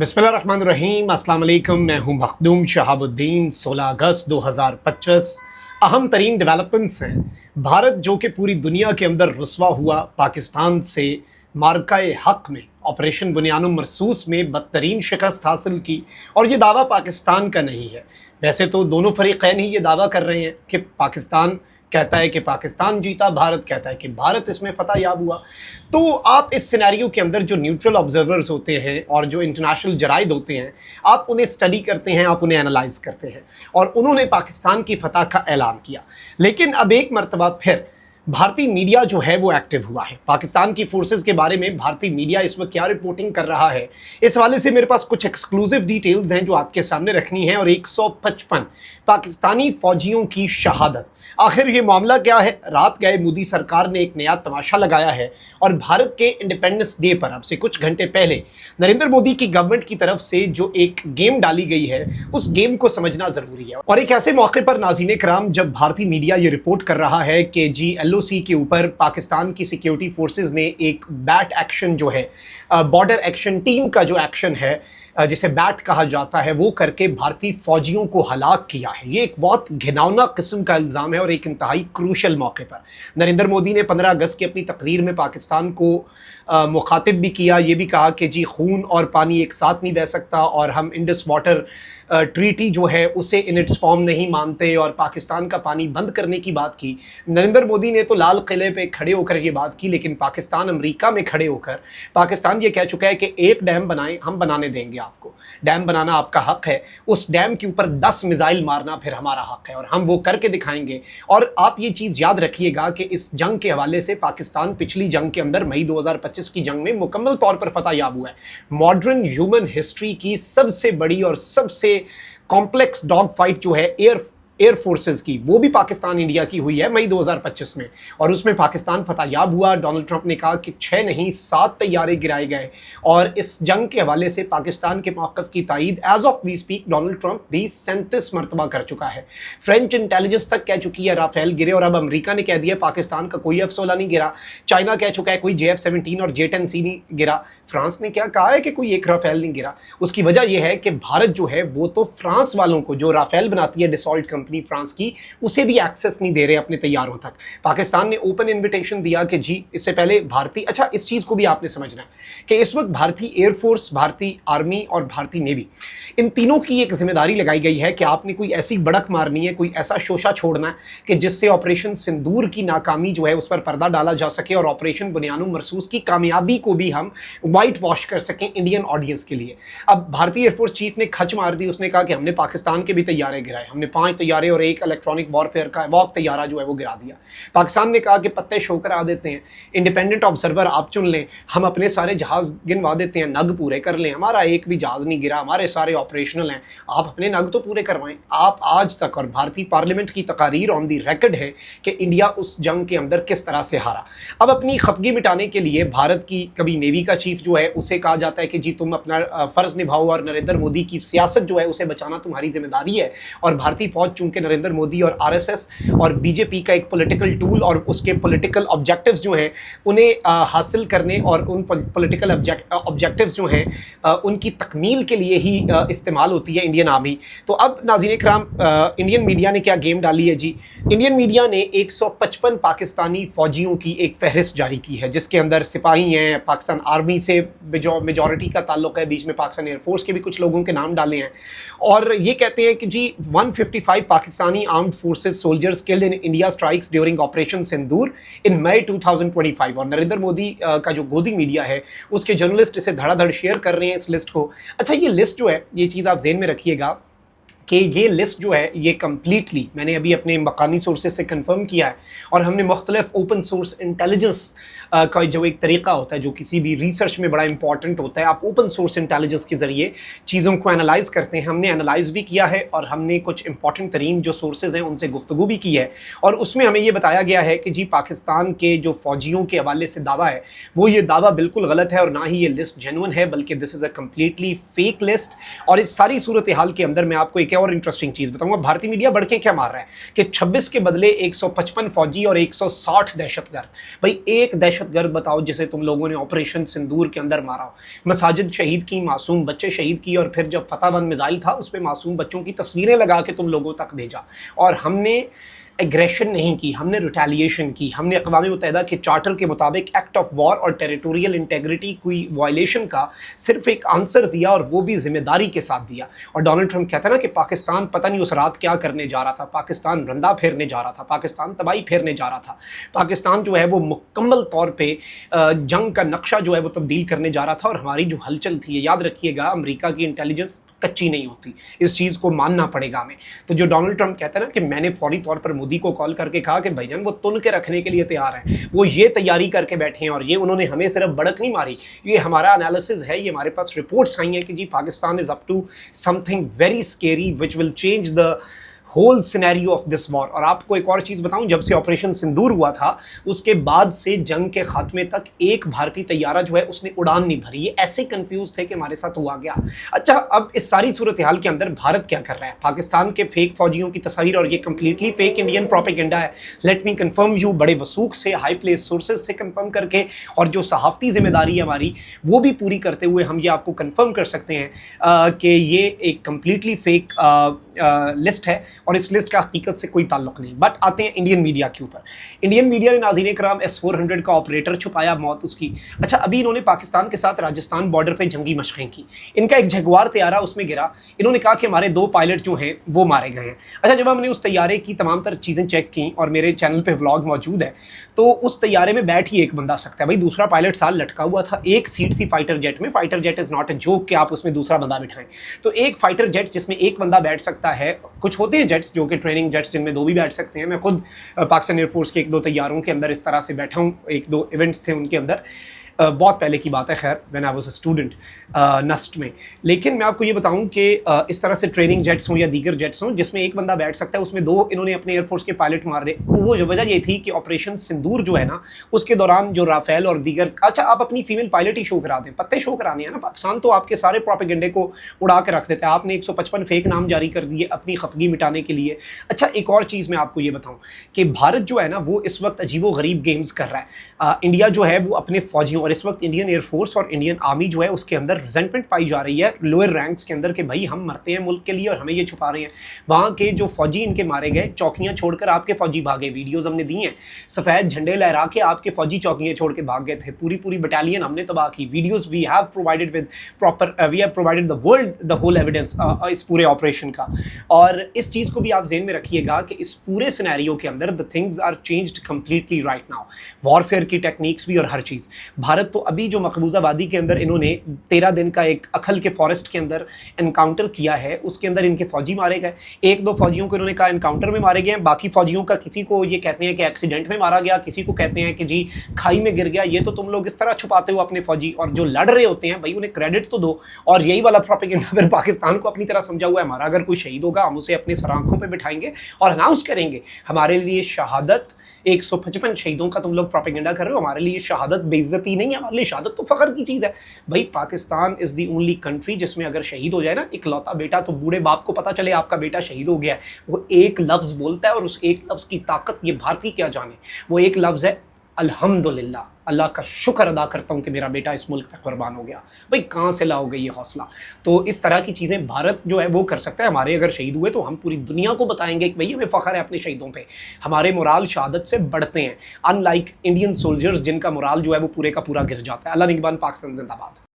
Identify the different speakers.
Speaker 1: बिस्मिल्लाहिर्रहमानिर्रहीम, अस्सलाम वालेकुम। मैं हूं मखदूम शहाबुद्दीन। 16 अगस्त 2025 अहम तरीन डेवलपमेंट्स हैं। भारत जो कि पूरी दुनिया के अंदर रुस्वा हुआ, पाकिस्तान से मार्काए हक में ऑपरेशन बुनियानुम मरसूस में बदतरीन शिकस्त हासिल की। और ये दावा पाकिस्तान का नहीं है। वैसे तो दोनों फरीक़ैन ही ये दावा कर रहे हैं कि पाकिस्तान कहता है कि पाकिस्तान जीता, भारत कहता है कि भारत इसमें फ़तह याब हुआ। तो आप इस सिनेरियो के अंदर जो न्यूट्रल ऑब्जर्वर्स होते हैं और जो इंटरनेशनल जराइद होते हैं, आप उन्हें स्टडी करते हैं, आप उन्हें एनालाइज करते हैं, और उन्होंने पाकिस्तान की फ़तह का ऐलान किया। लेकिन अब एक मरतबा फिर भारतीय मीडिया जो है वो एक्टिव हुआ है। पाकिस्तान की फोर्सेस के बारे में भारतीय मीडिया इस वक्त क्या रिपोर्टिंग कर रहा है, इस हवाले से मेरे पास कुछ एक्सक्लूसिव डिटेल्स हैं जो आपके सामने रखनी है। और 155 पाकिस्तानी फौजियों की शहादत, आखिर ये मामला क्या है? रात गए मोदी सरकार ने एक नया तमाशा लगाया है और भारत के इंडिपेंडेंस डे पर अब से कुछ घंटे पहले नरेंद्र मोदी की गवर्नमेंट की तरफ से जो एक गेम डाली गई है, उस गेम को समझना जरूरी है। और एक ऐसे मौके पर नाज़रीन कराम, जब भारतीय मीडिया ये रिपोर्ट कर रहा है कि जी LOC के ऊपर पाकिस्तान की सिक्योरिटी फोर्सेज ने एक बैट एक्शन जो है, बॉर्डर एक्शन टीम का जो एक्शन है जिसे बैट कहा जाता है, वो करके भारतीय फौजियों को हलाक किया है। ये एक बहुत घिनौना किस्म का इल्ज़ाम है और एक इंतहाई क्रूशल मौके पर नरेंद्र मोदी ने 15 अगस्त की अपनी तकरीर में पाकिस्तान को मुखातिब भी किया। ये भी कहा कि जी खून और पानी एक साथ नहीं बह सकता और हम इंडस वाटर ट्रीटी जो है उसे इन इट्स फॉर्म नहीं मानते, और पाकिस्तान का पानी बंद करने की बात की। नरेंद्र मोदी ने तो लाल किले पे खड़े होकर ये बात की, लेकिन पाकिस्तान अमेरिका में खड़े होकर पाकिस्तान ये कह चुका है कि एक डैम बनाएं, हम बनाने देंगे आपको, डैम बनाना आपका हक है, उस डैम के ऊपर 10 मिसाइल मारना फिर हमारा हक है और हम वो करके दिखाएंगे। और आप ये चीज़ याद रखिएगा कि इस जंग के हवाले से पाकिस्तान पिछली जंग के अंदर मई 2025 की जंग में मुकम्मल तौर पर फतह याब हुआ है। मॉडर्न ह्यूमन हिस्ट्री की सबसे बड़ी और सबसे कॉम्प्लेक्स डॉग फाइट जो है एयर फोर्सेस की, वो भी पाकिस्तान इंडिया की हुई है मई 2025 में, और उसमें पाकिस्तान फतह याब हुआ। डोनाल्ड ट्रंप ने कहा कि 6 नहीं 7 तैयारे गिराए गए, और इस जंग के हवाले से पाकिस्तान के मौक़िफ़ की तायीद as of we speak Donald Trump भी 37 मरतबा कर चुका है। फ्रेंच इंटेलिजेंस तक कह चुकी है राफेल गिरे, और अब अमेरिका ने कह दिया पाकिस्तान का कोई F-16 नहीं गिरा। चाइना कह चुका है कोई JF-17 और J-10C नहीं गिरा। फ्रांस ने क्या कहा है कि कोई एक राफेल नहीं गिरा। उसकी वजह यह है कि भारत जो है वो तो फ्रांस वालों को, जो राफेल बनाती है डिसॉल्ट कंपनी फ्रांस की, उसे भी एक्सेस नहीं दे रहे अपने तैयारों तक। पाकिस्तान ने ओपन इनविटेशन दिया कि जी इससे पहले भारतीय, अच्छा इस चीज़ को भी आपने समझना है कि इस वक्त भारतीय एयरफोर्स, भारतीय आर्मी और भारतीय नेवी, इन तीनों की एक जिम्मेदारी लगाई गई है कि आपने कोई ऐसी बढ़क मारनी है, कोई ऐसा शोशा छोड़ना है कि जिससे ऑपरेशन सिंदूर की नाकामी जो है उस पर पर्दा डाला जा सके और ऑपरेशन बुनियानुम मरसूस की कामयाबी को भी हम वाइट वॉश कर सकें इंडियन ऑडियंस के लिए। अब भारतीय एयरफोर्स चीफ ने खच मार दी, उसने कहा कि हमने पाकिस्तान के भी तैयारे गिराए, हमने 5 तैयारे और एक इलेक्ट्रॉनिक वॉरफेयर का वॉक तैयारा जो है वो गिरा दिया। पाकिस्तान ने कहा कि पत्ते शो करा देते हैं, इंडिपेंडेंट ऑब्जर्वर आप चुन लें, हम अपने सारे जहाज़ गिनवा देते हैं, नग पूरे कर लें, हमारा एक भी जहाज़ नहीं गिरा, हमारे सारे ऑपरेशनल हैं, आप अपने नग तो पूरे करवाएं। आप आज तक, और भारतीय पार्लियामेंट की तकारीर ऑन दी रिकॉर्ड है कि इंडिया उस जंग के अंदर किस तरह से हारा। अब अपनी खफगी मिटाने के लिए भारत की कभी नेवी का चीफ जो है उसे कहा जाता है कि जी तुम अपना फ़र्ज़ निभाओ और नरेंद्र मोदी की सियासत जो है उसे बचाना तुम्हारी जिम्मेदारी है। और भारतीय फौज चूंकि नरेंद्र मोदी और RSS और BJP का एक पॉलिटिकल टूल और उसके पॉलिटिकल ऑब्जेक्टिव्स जो हैं उन्हें हासिल करने और उन पॉलिटिकल ऑब्जेक्टिव्स जो हैं उनकी तकमील के लिए ही इस्तेमाल होती है इंडियन आर्मी। तो अब नाज़रीन कराम, इंडियन मीडिया ने क्या गेम डाली है जी? इंडियन मीडिया ने 155 पाकिस्तानी फ़ौजियों की एक फहरिस्त जारी की है, जिसके अंदर सिपाही हैं, पाकिस्तान आर्मी से मेजॉरिटी का ताल्लुक है, बीच में पाकिस्तान एयरफोर्स के भी कुछ लोगों के नाम डाले हैं, और ये कहते हैं कि जी 155 Pakistani armed forces soldiers killed in India strikes during operation Sindoor in May 2025। और नरेंद्र मोदी का जो गोदी मीडिया है उसके जर्नलिस्ट इसे धड़ाधड़ शेयर कर रहे हैं इस लिस्ट को। अच्छा, ये लिस्ट जो है, ये चीज़ आप ज़हन में रखिएगा कि ये लिस्ट जो है ये कम्प्लीटली मैंने अभी अपने मकामी सोर्सेज से कंफर्म किया है, और हमने मुख्तलिफ ओपन सोर्स इंटेलिजेंस का जो एक तरीका होता है जो किसी भी रिसर्च में बड़ा इंपॉर्टेंट होता है, आप ओपन सोर्स इंटेलिजेंस के ज़रिए चीज़ों को एनालाइज करते हैं। हमने एनालाइज भी किया है और हमने कुछ इंपॉर्टेंट तरीन जो सोर्सेज हैं उनसे गुफ्तगू भी की है, और उसमें हमें ये बताया गया है कि जी पाकिस्तान के जो फ़ौजियों के हवाले से दावा है वो ये दावा बिल्कुल गलत है, और ना ही ये लिस्ट जेन्युइन है, बल्कि this is a completely fake list. और इस सारी सूरत हाल के अंदर मैं आपको एक और इंटरेस्टिंग चीज़ बताऊंगा। भारतीय मीडिया बढ़ के क्या मार रहा है कि 26 के बदले 155 फौजी और 160 दहशतगर्द। भाई एक दहशतगर्द बताओ जिसे तुम लोगों ने ऑपरेशन सिंदूर के अंदर मारा हो, मसाजिद शहीद की, मासूम बच्चे शहीद की, और फिर जब फतह 1 मिसाइल था उस पर मासूम बच्चों की तस्वीरें लगा के तुम लोगों तक भेजा, और हमने एग्रेशन नहीं की, हमने रिटेलिएशन की। हमने अक़वाम मुत्तहिदा के चार्टर के मुताबिक एक्ट ऑफ वॉर और टेरिटोरियल इंटेग्रिटी कोई वायलेशन का सिर्फ एक आंसर दिया, और वो भी जिम्मेदारी के साथ दिया। और डोनाल्ड ट्रंप कहता है ना कि पाकिस्तान पता नहीं उस रात क्या करने जा रहा था, पाकिस्तान रंदा फेरने जा रहा था, पाकिस्तान तबाही फेरने जा रहा था, पाकिस्तान जो है वो मुकम्मल तौर पर जंग का नक्शा जो है वो तब्दील करने जा रहा था। और हमारी जो हलचल थी, याद रखिएगा अमेरिका की इंटेलिजेंस कच्ची नहीं होती, इस चीज़ को मानना पड़ेगा हमें। तो जो डोनाल्ड ट्रंप कहता है ना कि मैंने फौरी तौर पर मोदी को कॉल करके कहा कि भाईजान वो तुन के रखने के लिए तैयार हैं, वो ये तैयारी करके बैठे हैं, और ये उन्होंने हमें सिर्फ बड़क नहीं मारी, ये हमारा एनालिसिस है, ये हमारे पास रिपोर्ट्स आई हैं कि जी Pakistan is up to something very scary which will change the whole scenario of this war. और आपको एक और चीज़ बताऊं, जब से ऑपरेशन सिंदूर हुआ था उसके बाद से जंग के खात्मे तक एक भारतीय तैयारा जो है उसने उड़ान नहीं भरी। ये ऐसे कंफ्यूज थे कि हमारे साथ हुआ गया। अच्छा, अब इस सारी सूरत हाल के अंदर भारत क्या कर रहा है? पाकिस्तान के फेक फौजियों की तस्वीर, और ये कंप्लीटली फेक इंडियन प्रोपेगेंडा है। लेट मी कन्फर्म यू, बड़े वसूख से, हाई प्लेस सोर्सेज से कन्फर्म करके, और जो सहाफ़ती जिम्मेदारी है हमारी वो भी पूरी करते हुए हम ये आपको कन्फर्म कर सकते हैं कि ये एक कम्प्लीटली फेक लिस्ट है, और इस लिस्ट का हकीकत से कोई ताल्लुक नहीं। बट आते हैं इंडियन मीडिया के ऊपर। इंडियन मीडिया ने नाज़रीन कराम S-400 का ऑपरेटर छुपाया, मौत उसकी। अच्छा, अभी इन्होंने पाकिस्तान के साथ राजस्थान बॉर्डर पे जंगी मशक़ें की, इनका एक जगुआर तैयारा उसमें गिरा, इन्होंने कहा कि हमारे 2 पायलट जो हैं वो मारे गए हैं। अच्छा, जब हमने उस तैयारे की तमाम तर चीज़ें चेक की, और मेरे चैनल पर व्लॉग मौजूद है, तो उस तैयारे में बैठ ही एक बंदा सकता है। भाई दूसरा पायलट साल लटका हुआ था, एक सीट थी फाइटर जेट में। Fighter jet is not a joke कि आप उसमें दूसरा बंदा बिठाएं। तो एक फाइटर जेट जिसमें एक बंदा बैठ सकता है, कुछ होते हैं जेट्स जो कि ट्रेनिंग जेट्स जिनमें 2 भी बैठ सकते हैं। मैं खुद पाकिस्तान एयरफोर्स के 1-2 तैयारों के अंदर इस तरह से बैठा हूँ, 1-2 इवेंट्स थे उनके अंदर, बहुत पहले की बात है, खैर when I was a student NUST में। लेकिन मैं आपको ये बताऊं कि इस तरह से ट्रेनिंग जेट्स हों या दीगर जेट्स हों जिसमें एक बंदा बैठ सकता है, उसमें 2 इन्होंने अपने एयरफोर्स के पायलट मार दे। वो वजह ये थी कि ऑपरेशन सिंदूर जो है ना, उसके दौरान जो राफेल और दीगर, अच्छा आप अपनी फीमेल पायलट ही शो करा दें, पत्ते शो कराने हैं ना। पाकिस्तान तो आपके सारे प्रोपेगेंडे को उड़ा के रख देता है। आपने 155 फेक नाम जारी कर दिए अपनी खफगी मिटाने के लिए। अच्छा, एक और चीज़ मैं आपको ये बताऊँ कि भारत जो है ना वो इस वक्त अजीबो गरीब गेम्स कर रहा है। इंडिया जो है वो अपने फौजियों, और इस वक्त इंडियन एयरफोर्स और इंडियन आर्मी जो है उसके अंदर रिजेंटमेंट पाई जा रही है लोअर रैंक्स के अंदर कि भाई हम मरते हैं मुल्क के लिए और हमें ये छुपा रहे हैं। वहाँ के जो फौजी इनके मारे गए, चौकियाँ छोड़कर आपके फौजी भागे, वीडियोज़ हमने दी हैं, सफ़ेद झंडे लहरा के आपके फौजी चौकियाँ छोड़ के भाग गए थे, पूरी बटालियन हमने तबाह की। Videos we have provided with proper, we have provided the world the whole evidence इस पूरे ऑपरेशन का। और इस चीज़ को भी आप ज़हन में रखिएगा कि इस पूरे सिनेरियो के अंदर the things are changed completely right now, warfare की टेक्निक्स भी और हर चीज़। भारत तो अभी जो मकबूजा वादी के अंदर इन्होंने 13 दिन का एक अखल के फॉरेस्ट के अंदर एनकाउंटर किया है, उसके अंदर इनके फौजी मारे गए। 1-2 फौजियों को इन्होंने कहा एनकाउंटर में मारे गए हैं, बाकी फौजियों का किसी को ये कहते हैं कि एक्सीडेंट में मारा गया, किसी को कहते हैं कि जी खाई में गिर गया। ये तो तुम लोग इस तरह छुपाते हो अपने फौजी, और जो लड़ रहे होते हैं भाई उन्हें क्रेडिट तो दो। और यही वाला प्रोपेगेंडा फिर पाकिस्तान को अपनी तरह समझा हुआ है, हमारा अगर कोई शहीद होगा हम उसे अपने सर आंखों पर बिठाएंगे और अनाउंस करेंगे हमारे लिए शहादत। 155 शहीदों का तुम लोग प्रोपेगेंडा कर रहे हो, हमारे लिए शहादत बेइज्जती नहीं है, हमारे लिए शहादत तो फ़ख्र की चीज़ है। भाई Pakistan is the only country जिसमें अगर शहीद हो जाए ना इकलौता बेटा, तो बूढ़े बाप को पता चले आपका बेटा शहीद हो गया है, वो एक लफ्ज़ बोलता है और उस एक लफ्ज़ की ताकत ये भारतीय क्या जाने। वो एक लफ्ज़ है अल्हम्दुलिल्लाह, अल्लाह का शुक्र अदा करता हूँ कि मेरा बेटा इस मुल्क पे कुर्बान हो गया। भाई कहाँ से लाओगे ये हौसला? तो इस तरह की चीज़ें भारत जो है वो कर सकता है। हमारे अगर शहीद हुए तो हम पूरी दुनिया को बताएंगे कि भाई हमें फ़ख्र है अपने शहीदों पे, हमारे मोराल शहादत से बढ़ते हैं, अनलाइक इंडियन सोल्जर्स जिनका मोराल जो है वो पूरे का पूरा गिर जाता है। अल्लाह निगहबान, पाकिस्तान जिंदाबाद।